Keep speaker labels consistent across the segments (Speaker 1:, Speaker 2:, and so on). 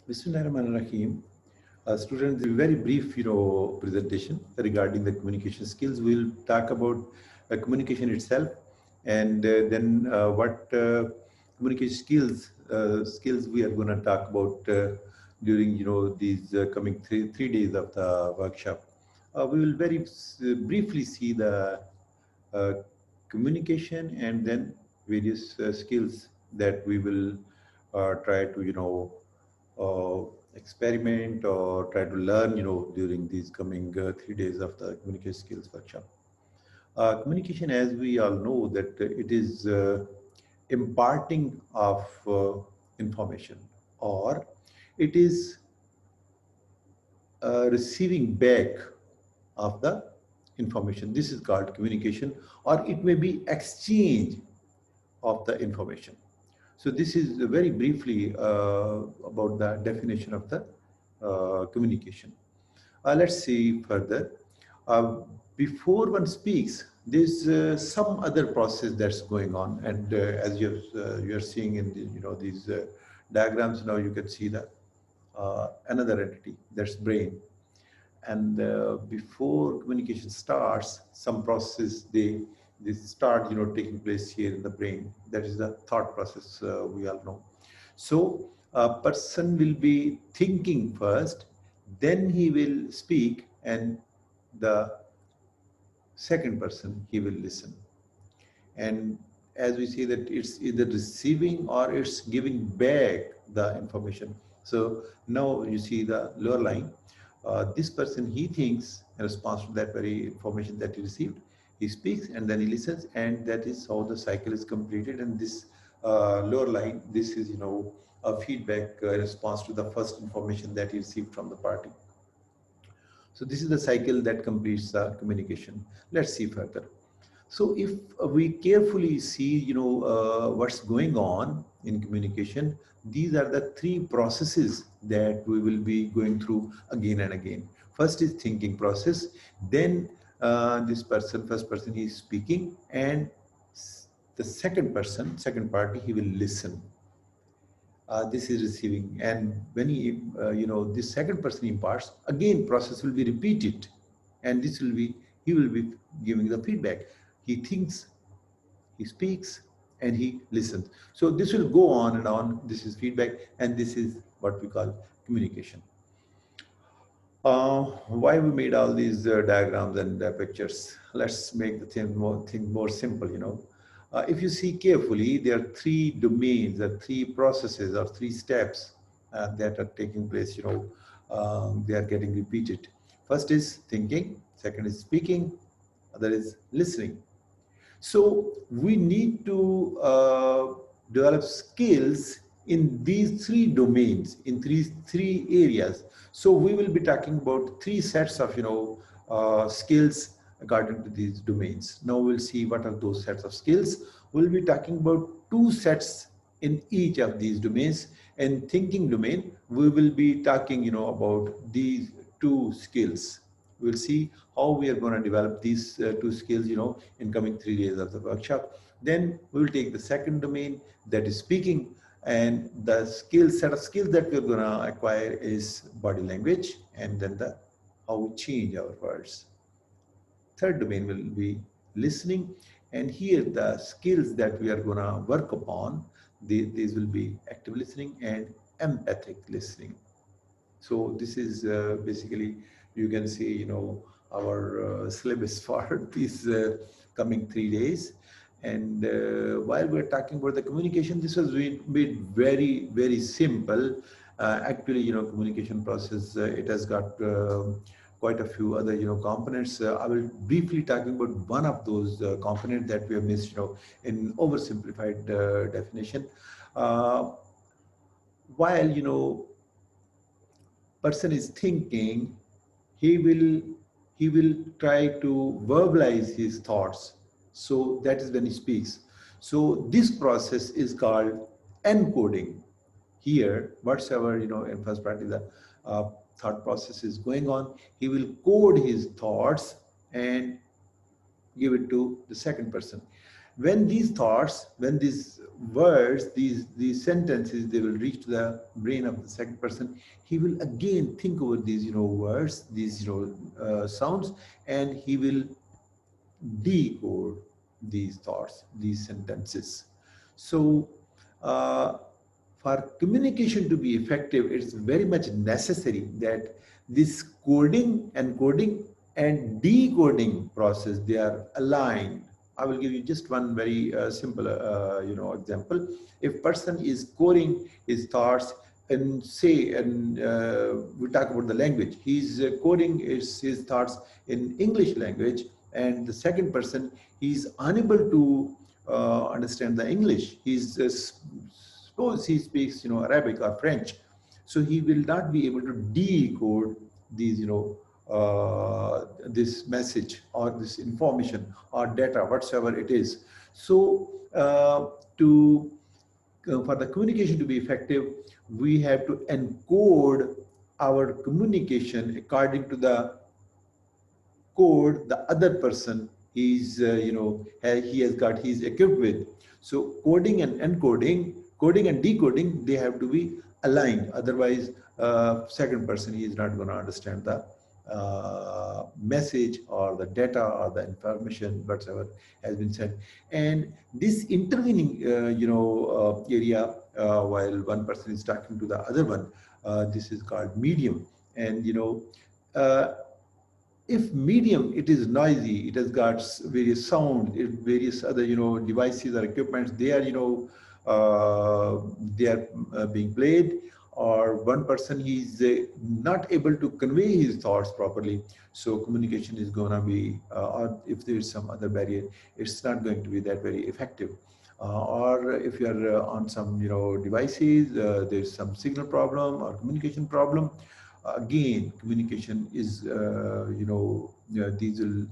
Speaker 1: Bismillahirrahmanirrahim. Students, a very brief, presentation regarding the communication skills. We'll talk about communication itself, and then what communication skills we are going to talk about during, these coming three days of the workshop. We will very briefly see the uh, communication and then various skills that we will try to, experiment or try to learn, during these coming 3 days of the communication skills workshop. Communication, as we all know, that it is imparting of information, or it is receiving back of the information. This is called communication, or it may be exchange of the information. So this is very briefly about the definition of the communication. Let's see further. Uh, Before one speaks, there's some other process that's going on, and as you're seeing in the, these diagrams now, you can see that another entity, that's brain. And before communication starts, some process they start, taking place here in the brain. That is the thought process, we all know. So a person will be thinking first, then he will speak, and the second person he will listen. And as we see that it's either receiving or it's giving back the information. So now you see the lower line. This person, he thinks in response to that very information that he received, he speaks and then he listens, and that is how the cycle is completed. And this lower line, this is, a feedback response to the first information that he received from the party. So this is the cycle that completes the communication. Let's see further. So if we carefully see, what's going on in communication, these are the three processes that we will be going through again and again. First is thinking process, then first person, he is speaking, and the second party, he will listen. This is receiving, and when he, this second person imparts, again process will be repeated, and this will be, he will be giving the feedback. He thinks, he speaks, and he listens. So this will go on and on. This is feedback, and this is what we call communication. Why we made all these diagrams and pictures? Let's make the thing more simple. If you see carefully, there are three domains, or three processes, or three steps that are taking place. They are getting repeated. First is thinking, second is speaking, other is listening. So we need to develop skills in these three domains, in three areas. So we will be talking about three sets of, skills according to these domains. Now we'll see what are those sets of skills. We'll be talking about two sets in each of these domains. In thinking domain, we will be talking, about these two skills. We'll see how we are going to develop these two skills, in coming 3 days of the workshop. Then we will take the second domain, that is speaking, and the set of skills that we're going to acquire is body language, and then how we change our words. Third domain will be listening, and here the skills that we are going to work upon, these will be active listening and empathic listening. So this is basically, you can see, our syllabus for these coming 3 days. And while we're talking about the communication, this was made very, very simple. Actually, communication process, it has got quite a few other, components. I will briefly talking about one of those components that we have missed, in oversimplified definition. While, person is thinking, he will try to verbalize his thoughts. So that is when he speaks. So this process is called encoding. Here, whatsoever, in first party, the thought process is going on, he will code his thoughts and give it to the second person. When these thoughts, when these words, these sentences, they will reach the brain of the second person, he will again think over these, words, these, sounds, and he will decode these thoughts, these sentences. So, uh, for communication to be effective, it's very much necessary that this coding, encoding, and decoding process, they are aligned. I will give you just one very simple, example. If person is coding his thoughts and say, and we talk about the language, he's coding his thoughts in English language, and the second person, he's unable to understand the English. He's suppose he speaks, Arabic or French, so he will not be able to decode these, this message or this information or data, whatsoever it is. So to for the communication to be effective, we have to encode our communication according to the code the other person is, he has got, he's equipped with. So coding and encoding, coding and decoding, they have to be aligned. Otherwise, second person, he is not going to understand the message or the data or the information whatsoever has been said. And this intervening, area, while one person is talking to the other one, this is called medium. And uh, if medium, it is noisy, it has got various sound, various other devices or equipments, they are being played, or one person, he's not able to convey his thoughts properly, so communication is going to be, or if there is some other barrier, it's not going to be that very effective. Or if you are on some devices, there's some signal problem or communication problem, again, communication is, these will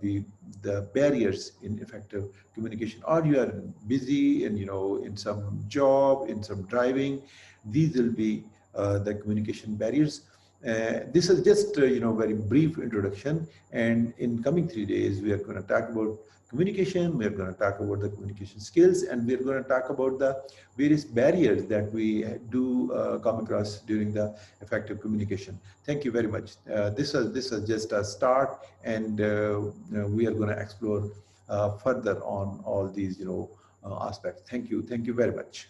Speaker 1: be the barriers in effective communication. Or you are busy and, in some job, in some driving, these will be the communication barriers. This is just, very brief introduction. And in coming 3 days, we are going to talk about communication, we are going to talk about the communication skills, and we are going to talk about the various barriers that we do come across during the effective communication. Thank you very much. This is just a start, and we are going to explore further on all these aspects. Thank you very much.